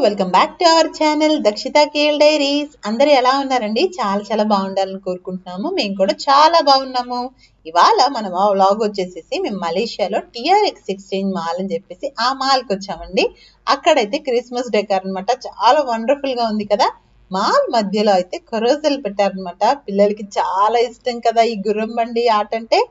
Welcome back to our channel Dakshita Kale diaries. అందరూ ఎలా ఉన్నారండి? చాలా చాలా బాగుండాలని కోరుకుంటున్నాము. మేము కూడా చాలా బాగున్నాము. ఇవాళ మన వ్లాగ్ వచ్చేసేసి మేము మలేషియాలో TRX ఎక్స్చేంజ్ మాల్ అని చెప్పేసి ఆ మాల్కి వచ్చామండి. అక్కడైతే క్రిస్మస్ డెకర్ అనమాట. చాలా వండర్ఫుల్ గా ఉంది కదా. మాల్ మధ్యలో అయితే కరోసెల్ పెట్టారనమాట. పిల్లలకి చాలా ఇష్టం కదా ఈ గుర్రం బండి ఆట అంటే.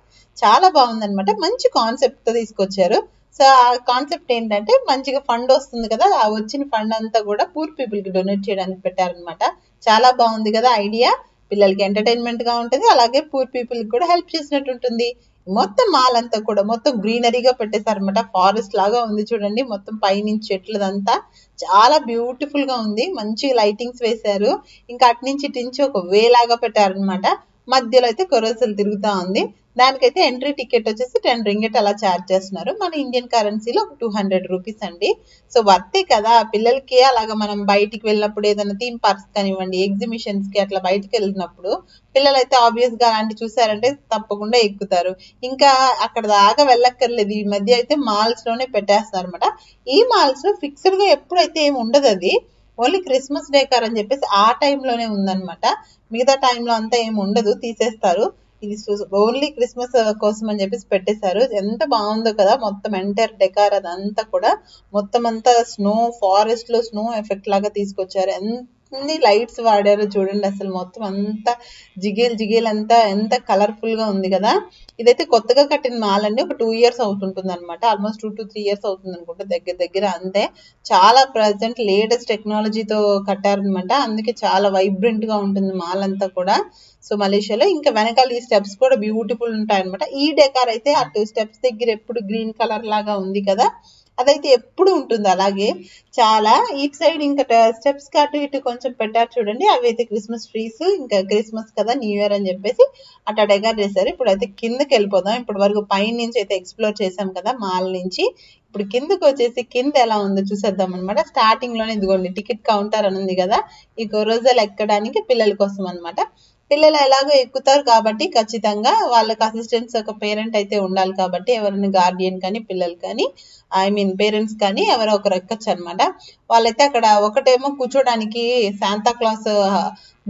చాలా బాగుందనమాట. మంచి కాన్సెప్ట్ తో తీసుకొచ్చారు. సో ఆ కాన్సెప్ట్ ఏంటంటే మంచిగా ఫండ్ వస్తుంది కదా, ఆ వచ్చిన ఫండ్ అంతా కూడా పూర్ పీపుల్ కి డొనేట్ చేయడానికి పెట్టారనమాట. చాలా బాగుంది కదా ఐడియా. పిల్లలకి ఎంటర్టైన్మెంట్ గా ఉంటుంది, అలాగే పూర్ పీపుల్ కి కూడా హెల్ప్ చేసినట్టు ఉంటుంది. మొత్తం మాల్ అంతా కూడా మొత్తం గ్రీనరీగా పెట్టేశారనమాట. ఫారెస్ట్ లాగా ఉంది చూడండి, మొత్తం పైనుంచి చెట్లదంతా చాలా బ్యూటిఫుల్ గా ఉంది. మంచి లైటింగ్స్ వేశారు. ఇంకా అటు నుంచి ఇటు నుంచి ఒక వే లాగా పెట్టారనమాట. మధ్యలో అయితే కొరసలు తిరుగుతా ఉంది. దానికైతే ఎంట్రీ టికెట్ వచ్చేసి 10 రింగిట్ అలా ఛార్జ్ చేస్తున్నారు. మన ఇండియన్ కరెన్సీలో 200 రూపీస్ అండి. సో వర్తే కదా పిల్లలకి. అలాగా మనం బయటికి వెళ్ళినప్పుడు ఏదైనా థీమ్ పార్క్స్ కానివ్వండి, ఎగ్జిబిషన్స్ కి అట్లా బయటికి వెళ్ళినప్పుడు పిల్లలైతే ఆబ్వియస్ గా అలాంటి చూసారంటే తప్పకుండా ఎక్కుతారు. ఇంకా అక్కడ దాకా వెళ్ళక్కర్లేదు. ఈ మధ్య అయితే మాల్స్ లోనే పెట్టేస్తున్నారు అనమాట. ఈ మాల్స్ లో ఫిక్స్డ్ గా ఎప్పుడైతే ఏమి ఉండదు, అది ఓన్లీ క్రిస్మస్ డేకార్ అని చెప్పేసి ఆ టైంలోనే ఉందన్నమాట. మిగతా టైంలో అంతా ఏమి ఉండదు, తీసేస్తారు. ఇది ఓన్లీ క్రిస్మస్ కోసం అని చెప్పేసి పెట్టేశారు. ఎంత బాగుందో కదా. మొత్తం ఎంటైర్ డెకార్ అదంతా కూడా మొత్తం అంతా స్నో, ఫారెస్ట్ లో స్నో ఎఫెక్ట్ లాగా తీసుకొచ్చారు. ఎన్ని లైట్స్ వాడారో చూడండి. అసలు మొత్తం అంతా జిగేల్ జిగేల్ అంతా ఎంత కలర్ఫుల్ గా ఉంది కదా. ఇదైతే కొత్తగా కట్టిన మాల్ అండి. ఒక 2 years అవుతుంటుంది అనమాట. ఆల్మోస్ట్ 2 to 3 years అవుతుంది అనుకుంటా, దగ్గర దగ్గర అంతే. చాలా ప్రజెంట్ లేటెస్ట్ టెక్నాలజీతో కట్టారనమాట. అందుకే చాలా వైబ్రెంట్ గా ఉంటుంది మాల్ అంతా కూడా. సో మలేషియాలో ఇంకా వెనకాల ఈ స్టెప్స్ కూడా బ్యూటిఫుల్ ఉంటాయి అనమాట. ఈ డెకార్ అయితే అటు స్టెప్స్ దగ్గర ఎప్పుడు గ్రీన్ కలర్ లాగా ఉంది కదా, అదైతే ఎప్పుడు ఉంటుంది అలాగే. చాలా ఇటు సైడ్ ఇంకా స్టెప్స్ కి అటు ఇటు కొంచెం పెట్టారు చూడండి, అవి అయితే క్రిస్మస్ ట్రీస్. ఇంకా క్రిస్మస్ కదా, న్యూ ఇయర్ అని చెప్పేసి అట్లా డెకార్ చేశారు. ఇప్పుడు అయితే కిందకి వెళ్ళిపోదాం. ఇప్పటి వరకు పై నుంచి అయితే ఎక్స్ప్లోర్ చేసాం కదా మాల్ నుంచి. ఇప్పుడు కిందకి వచ్చేసి కింద ఎలా ఉందో చూసేద్దాం అనమాట. స్టార్టింగ్ లోనే ఇదిగోండి టికెట్ కౌంటర్ అని ఉంది కదా, ఈ కొరోజల్ ఎక్కడానికి పిల్లల కోసం అనమాట. పిల్లలు ఎలాగో ఎక్కుతారు కాబట్టి ఖచ్చితంగా వాళ్ళకి అసిస్టెంట్స్ ఒక పేరెంట్ అయితే ఉండాలి కాబట్టి, ఎవరైనా గార్డియన్ కానీ పిల్లలు కానీ పేరెంట్స్ కానీ ఎవరో ఒకరు ఎక్కచ్చు అనమాట. వాళ్ళైతే అక్కడ ఒకటేమో కూర్చోడానికి శాంతా క్లాస్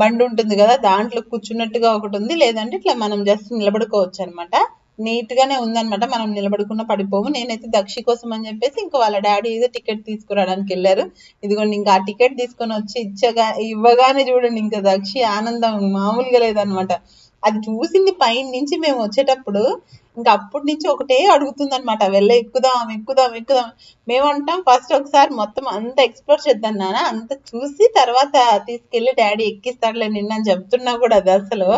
బండి ఉంటుంది కదా, దాంట్లో కూర్చున్నట్టుగా ఒకటి ఉంది. లేదంటే ఇట్లా మనం జస్ట్ నిలబడుకోవచ్చు అనమాట. నీట్ గానే ఉందన్నమాట. మనం నిలబడుకున్న పడిపోము. నేనైతే దక్షి కోసం అని చెప్పేసి ఇంకా వాళ్ళ డాడీ ఏదో టికెట్ తీసుకురావడానికి వెళ్ళారు. ఇదిగోండి ఇంకా ఆ టికెట్ తీసుకొని వచ్చి ఇవ్వగానే చూడండి ఇంకా దక్షి ఆనందం మామూలుగా లేదనమాట. అది చూసింది పైన నుంచి మేము వచ్చేటప్పుడు. ఇంకా అప్పటి నుంచి ఒకటే అడుగుతుంది అనమాట, ఎక్కుదాం ఎక్కుదాం ఎక్కుదాం. మేమంటాం ఫస్ట్ ఒకసారి మొత్తం అంత ఎక్స్ప్లోర్ చేద్దాం నాన్న, అంత చూసి తర్వాత తీసుకెళ్లి డాడీ ఎక్కిస్తాడులే నిన్న అని చెప్తున్నా కూడా అది అసలు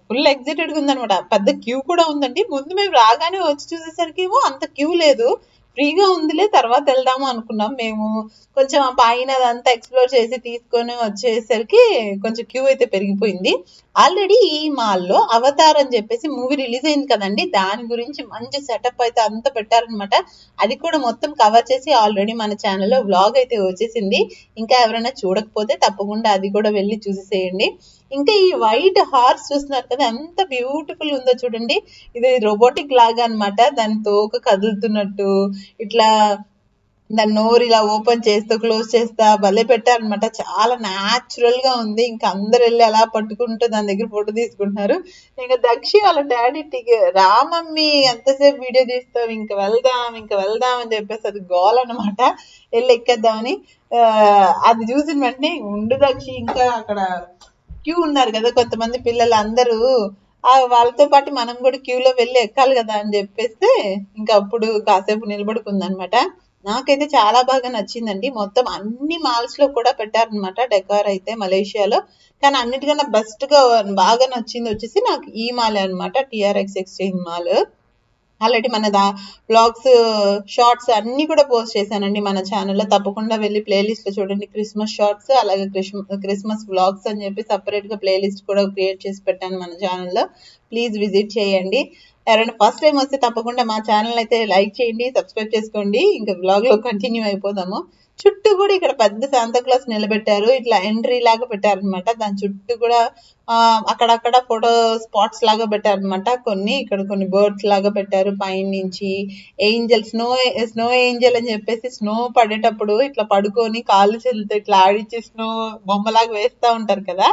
ఫుల్ ఎగ్జైటెడ్ గా ఉందనమాట. పెద్ద క్యూ కూడా ఉందండి. ముందు మేము రాగానే వచ్చి చూసేసరికి ఏమో అంత క్యూ లేదు, ఫ్రీగా ఉందిలే తర్వాత వెళ్దాము అనుకున్నాం. మేము కొంచెం ఆ పైన అదంతా ఎక్స్ప్లోర్ చేసి తీసుకొని వచ్చేసరికి కొంచెం క్యూ అయితే పెరిగిపోయింది. ఆల్రెడీ ఈ మాల్లో అవతార్ అని చెప్పేసి మూవీ రిలీజ్ అయింది కదండి, దాని గురించి మంచి సెటప్ అయితే అంతా పెట్టారనమాట. అది కూడా మొత్తం కవర్ చేసి ఆల్రెడీ మన ఛానల్లో వ్లాగ్ అయితే వచ్చేసింది. ఇంకా ఎవరైనా చూడకపోతే తప్పకుండా అది కూడా వెళ్ళి చూసేసేయండి. ఇంకా ఈ వైట్ హార్స్ చూస్తున్నారు కదా, ఎంత బ్యూటిఫుల్ ఉందో చూడండి. ఇది రోబోటిక్ లాగా అనమాట. దాని తోక కదులుతున్నట్టు ఇట్లా దాని నోరు ఇలా ఓపెన్ చేస్తా క్లోజ్ చేస్తా భలే పెట్టారనమాట. చాలా న్యాచురల్ గా ఉంది. ఇంకా అందరు వెళ్ళి అలా పట్టుకుంటూ దాని దగ్గర ఫోటో తీసుకుంటున్నారు. ఇంకా దక్షి వాళ్ళ డాడీ రామమ్మీ ఎంతసేపు వీడియో తీస్తాం, ఇంకా వెళ్దాం అని చెప్పేసి అది గోల్ అనమాట. వెళ్ళి ఎక్కేద్దామని అది చూసిన వెంటనే ఉండు దక్షి, ఇంకా అక్కడ క్యూ ఉన్నారు కదా కొంతమంది పిల్లలు అందరూ, వాళ్ళతో పాటు మనం కూడా క్యూలో వెళ్ళి ఎక్కాలి కదా అని చెప్పేస్తే ఇంకా అప్పుడు కాసేపు నిలబడుకుందనమాట. నాకైతే చాలా బాగా నచ్చిందండి. మొత్తం అన్ని మాల్స్ లో కూడా పెట్టారనమాట డెకార్ అయితే మలేషియాలో. కానీ అన్నిటికన్నా బెస్ట్ గా బాగా నచ్చింది వచ్చేసి నాకు ఈ మాల్ అనమాట, TRX ఎక్స్చేంజ్ మాల్. ఆల్రెడీ మన బ్లాగ్స్ షార్ట్స్ అన్ని కూడా పోస్ట్ చేశానండి మన ఛానల్లో. తప్పకుండా వెళ్ళి ప్లేలిస్ట్ లో చూడండి. క్రిస్మస్ షార్ట్స్ అలాగే క్రిస్మస్ బ్లాగ్స్ అని చెప్పి సపరేట్ గా ప్లేలిస్ట్ కూడా క్రియేట్ చేసి పెట్టాను మన ఛానల్లో. ప్లీజ్ విజిట్ చేయండి. ఎవరైనా ఫస్ట్ టైం వస్తే తప్పకుండా మా ఛానల్ అయితే లైక్ చేయండి, సబ్స్క్రైబ్ చేసుకోండి. ఇంకా బ్లాగ్ లో కంటిన్యూ అయిపోదాము. చుట్టూ కూడా ఇక్కడ పెద్ద శాంతాక్లాస్ నిలబెట్టారు, ఇట్లా ఎంట్రీ లాగా పెట్టారు అనమాట. దాని చుట్టూ కూడా అక్కడక్కడ ఫోటో స్పాట్స్ లాగా పెట్టారు అనమాట. ఇక్కడ కొన్ని బర్డ్స్ లాగా పెట్టారు పైన నుంచి. ఏంజల్ స్నో ఏంజల్ అని చెప్పేసి స్నో పడేటప్పుడు ఇట్లా పడుకొని కాళ్ళు చేతులతో ఇట్లా ఆడిచ్చి స్నో బొమ్మలాగా వేస్తా ఉంటారు కదా.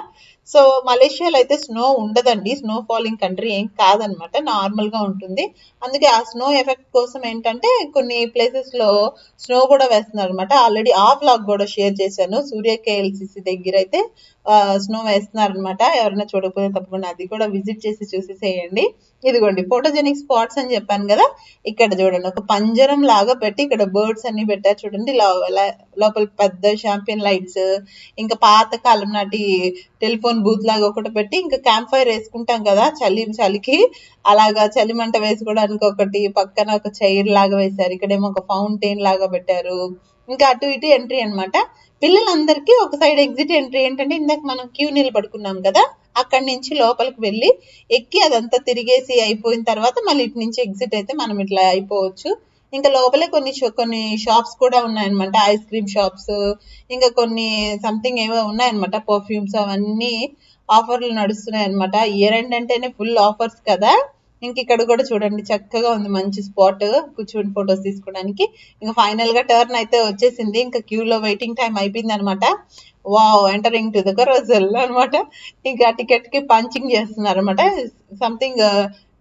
సో మలేషియాలో అయితే స్నో ఉండదండి, స్నో ఫాలింగ్ కంట్రీ ఏం కాదనమాట, నార్మల్ గా ఉంటుంది. అందుకే ఆ స్నో ఎఫెక్ట్ కోసం ఏంటంటే కొన్ని ప్లేసెస్ లో స్నో కూడా వేస్తున్నారు అనమాట. ఆల్రెడీ ఆ వ్లాగ్ కూడా షేర్ చేశాను. సూర్య కేఎల్సిసి దగ్గర అయితే స్నో వేస్తున్నారు అనమాట. ఎవరైనా చూడకపోతే తప్పకుండా అది కూడా విజిట్ చేసి చూసేసేయండి. ఇదిగోండి ఫోటోజెనిక్ స్పాట్స్ అని చెప్పాను కదా, ఇక్కడ చూడండి ఒక పంజరం లాగా పెట్టి ఇక్కడ బర్డ్స్ అన్ని పెట్టారు చూడండి. లోపల పెద్ద షాంపియన్ లైట్స్, ఇంకా పాత కాలం నాటి టెలిఫోన్ బూత్ లాగా ఒకటి పెట్టి, ఇంకా క్యాంప్ ఫైర్ వేసుకుంటాం కదా చలికి, అలాగా చలిమంట వేసుకోవడానికి ఒకటి, పక్కన ఒక చైర్ లాగా వేశారు. ఇక్కడేమో ఒక ఫౌంటైన్ లాగా పెట్టారు. ఇంకా అటు ఇటు ఎంట్రీ అనమాట. పిల్లలందరికీ ఒక సైడ్ ఎగ్జిట్ ఎంట్రీ ఏంటంటే, ఇందాక మనం క్యూ నిలబడుకున్నాం కదా, అక్కడి నుంచి లోపలికి వెళ్ళి ఎక్కి అదంతా తిరిగేసి అయిపోయిన తర్వాత మళ్ళీ ఇటు నుంచి ఎగ్జిట్ అయితే మనం ఇట్లా అయిపోవచ్చు. ఇంకా లోపలే కొన్ని షాప్స్ కూడా ఉన్నాయన్నమాట, ఐస్ క్రీమ్ షాప్స్, ఇంకా కొన్ని సంథింగ్ ఏవో ఉన్నాయన్నమాట, పర్ఫ్యూమ్స్, అవన్నీ ఆఫర్లు నడుస్తున్నాయి అనమాట. ఇయర్ ఎండ్ అంటేనే ఫుల్ ఆఫర్స్ కదా. ఇంక ఇక్కడ కూడా చూడండి చక్కగా ఉంది, మంచి స్పాట్ కూర్చొని ఫొటోస్ తీసుకోవడానికి. ఇంకా ఫైనల్ గా టర్న్ అయితే వచ్చేసింది, ఇంకా క్యూలో వెయిటింగ్ టైం అయిపోయింది అనమాట. వావ్, ఎంటరింగ్ టు ద కరోసెల్ అనమాట. ఇంకా టికెట్ కి పంచింగ్ చేస్తున్నారు అనమాట. Something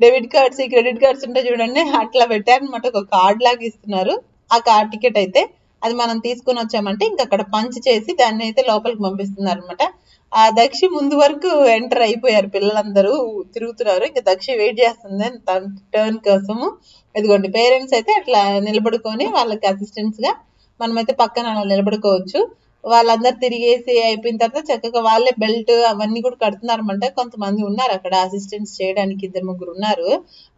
debit cards, credit cards ఉంటే చూడండి అట్లా పెట్టారనమాట. ఒక కార్డ్ లాగా ఇస్తున్నారు. ఆ కార్డ్ టికెట్ అయితే అది మనం తీసుకుని వచ్చామంటే ఇంకా అక్కడ పంచ్ చేసి దాన్ని అయితే లోపలికి పంపిస్తున్నారు అనమాట. ఆ దక్షి ముందు వరకు ఎంటర్ అయిపోయారు, పిల్లలందరూ తిరుగుతున్నారు. ఇంకా దక్షి వెయిట్ చేస్తుంది తన టర్న్ కోసము. ఇదిగోండి పేరెంట్స్ అయితే అట్లా నిలబడుకొని వాళ్ళకి అసిస్టెంట్స్ గా మనమైతే పక్కన అలా నిలబడుకోవచ్చు. వాళ్ళందరూ తిరిగేసి అయిపోయిన తర్వాత చక్కగా వాళ్ళే బెల్ట్ అవన్నీ కూడా కడుతున్నారు అనమాట. కొంతమంది ఉన్నారు అక్కడ అసిస్టెంట్స్ చేయడానికి, 2-3 ఉన్నారు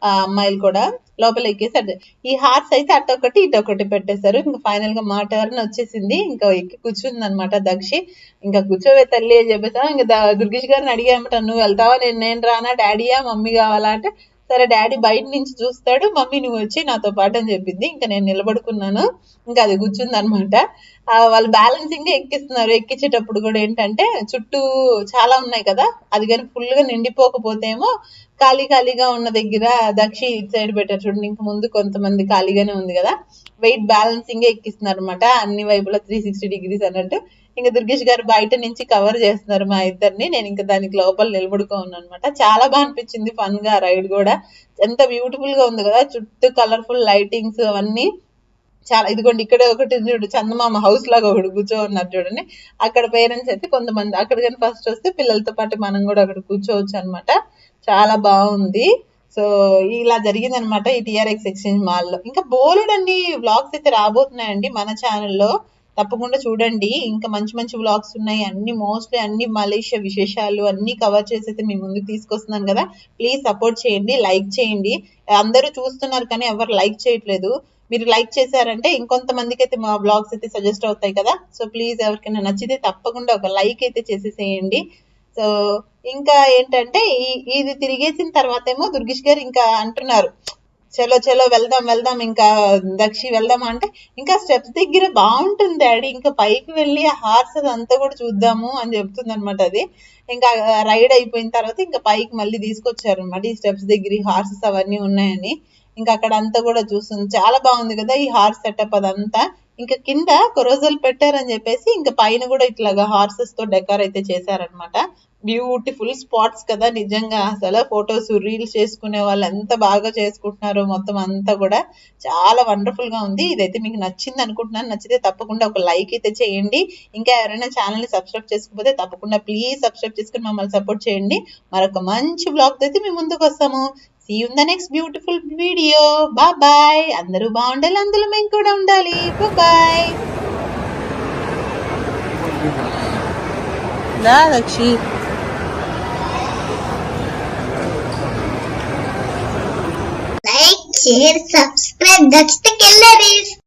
ఆ అమ్మాయిలు కూడా. లోపల ఎక్కేసి ఈ హార్స్ అయితే అటొకటి ఇటొకటి పెట్టేశారు. ఇంకా ఫైనల్ గా మా టర్న్ వచ్చేసింది, ఇంకా ఎక్కి కూర్చుంది అనమాట దక్షి. ఇంకా కూర్చోవే తల్లి అని చెప్పేసా. ఇంకా దుర్గేష్ గారిని అడిగామట, నువ్వు వెళ్తావా, నేను రానా, డాడీయా మమ్మీ కావాలా అంటే, సరే డాడీ బయట నుంచి చూస్తాడు, మమ్మీ నువ్వు వచ్చి నాతో పాటు అని చెప్పింది. ఇంకా నేను నిలబడుకున్నాను, ఇంకా అది కూర్చుంది అనమాట. వాళ్ళు బ్యాలెన్సింగ్ ఎక్కిస్తున్నారు. ఎక్కించేటప్పుడు కూడా ఏంటంటే చుట్టూ చాలా ఉన్నాయి కదా, అది కానీ ఫుల్ గా నిండిపోకపోతే ఏమో ఖాళీగా ఉన్న దగ్గర దక్షి ఇటు సైడ్ పెట్టారు చూడండి. ఇంకా ముందు కొంతమంది ఖాళీగానే ఉంది కదా, వెయిట్ బ్యాలెన్సింగ్ ఎక్కిస్తున్నారు అనమాట, అన్ని వైపులా 360 డిగ్రీస్ అన్నట్టు. ఇంకా దుర్గేష్ గారు బయట నుంచి కవర్ చేస్తున్నారు మా ఇద్దరిని. నేను ఇంకా దానికి లోపల నిలబడుకో ఉన్నాను అనమాట. చాలా బాగా అనిపించింది ఫన్ గా, రైడ్ కూడా ఎంత బ్యూటిఫుల్ గా ఉంది కదా, చుట్టూ కలర్ఫుల్ లైటింగ్స్ అవన్నీ చాలా. ఇదిగోండి ఇక్కడ ఒకటి చూడు, చందమామ హౌస్ లాగా ఒకటి కూర్చో ఉన్నారు చూడండి. అక్కడ పేరెంట్స్ అయితే కొంతమంది అక్కడ కానీ ఫస్ట్ వస్తే పిల్లలతో పాటు మనం కూడా అక్కడ కూర్చోవచ్చు అనమాట. చాలా బాగుంది. సో ఇలా జరిగింది అనమాట ఈ టిఆర్ఎక్స్ ఎక్స్చేంజ్ మాల్ లో. ఇంకా బోలెడండి వ్లాగ్స్ అయితే రాబోతున్నాయండి మన ఛానల్లో, తప్పకుండా చూడండి. ఇంకా మంచి మంచి వ్లాగ్స్ ఉన్నాయి, అన్ని మోస్ట్లీ అన్ని మలేషియా విశేషాలు అన్ని కవర్ చేసి అయితే మీ ముందుకు తీసుకొస్తున్నాను కదా. ప్లీజ్ సపోర్ట్ చేయండి, లైక్ చేయండి. అందరూ చూస్తున్నారు కానీ ఎవరు లైక్ చేయట్లేదు. మీరు లైక్ చేశారంటే ఇంకొంతమందికి అయితే మా బ్లాగ్స్ అయితే సజెస్ట్ అవుతాయి కదా. సో ప్లీజ్ ఎవరికైనా నచ్చితే తప్పకుండా ఒక లైక్ అయితే చేసేసేయండి. సో ఇంకా ఏంటంటే ఇది తిరిగేసిన తర్వాత ఏమో దుర్గేష్ గారు ఇంకా అంటున్నారు, చలో వెళ్దాం ఇంకా దక్షి వెళ్దామా అంటే, ఇంకా స్టెప్స్ దగ్గర బాగుంటుంది డాడీ, ఇంకా పైకి వెళ్ళి ఆ హార్స్ అదంతా కూడా చూద్దాము అని చెప్తుంది అనమాట. అది ఇంకా రైడ్ అయిపోయిన తర్వాత ఇంకా పైకి మళ్ళీ తీసుకొచ్చారు అనమాట, ఈ స్టెప్స్ దగ్గర హార్సెస్ అవన్నీ ఉన్నాయని. ఇంకా అక్కడ అంతా కూడా చూస్తుంది, చాలా బాగుంది కదా ఈ హార్స్ సెటప్ అదంతా. ఇంకా కింద కొరోజల్ పెట్టారని చెప్పేసి ఇంకా పైన కూడా ఇట్లాగా హార్సెస్ తో డెకర్ అయితే చేశారనమాట. బ్యూటిఫుల్ స్పాట్స్ కదా నిజంగా. అసలు ఫొటోస్ రీల్స్ చేసుకునే వాళ్ళు ఎంత బాగా చేసుకుంటున్నారో, మొత్తం అంతా కూడా చాలా వండర్ఫుల్ గా ఉంది. ఇదైతే మీకు నచ్చింది అనుకుంటున్నాను. నచ్చితే తప్పకుండా ఒక లైక్ అయితే చేయండి. ఇంకా ఎవరైనా ఛానల్ ని సబ్స్క్రైబ్ చేసుకోకపోతే తప్పకుండా ప్లీజ్ సబ్స్క్రైబ్ చేసుకుని మమ్మల్ని సపోర్ట్ చేయండి. మరొక మంచి బ్లాగ్ అయితే మీ ముందుకు వస్తాము. See you in the next beautiful video. Bye bye. అందరూ బాగుండాలి, అందులో మేము కూడా ఉండాలి. Bye bye. దక్షి like, share, subscribe. That's the killer is.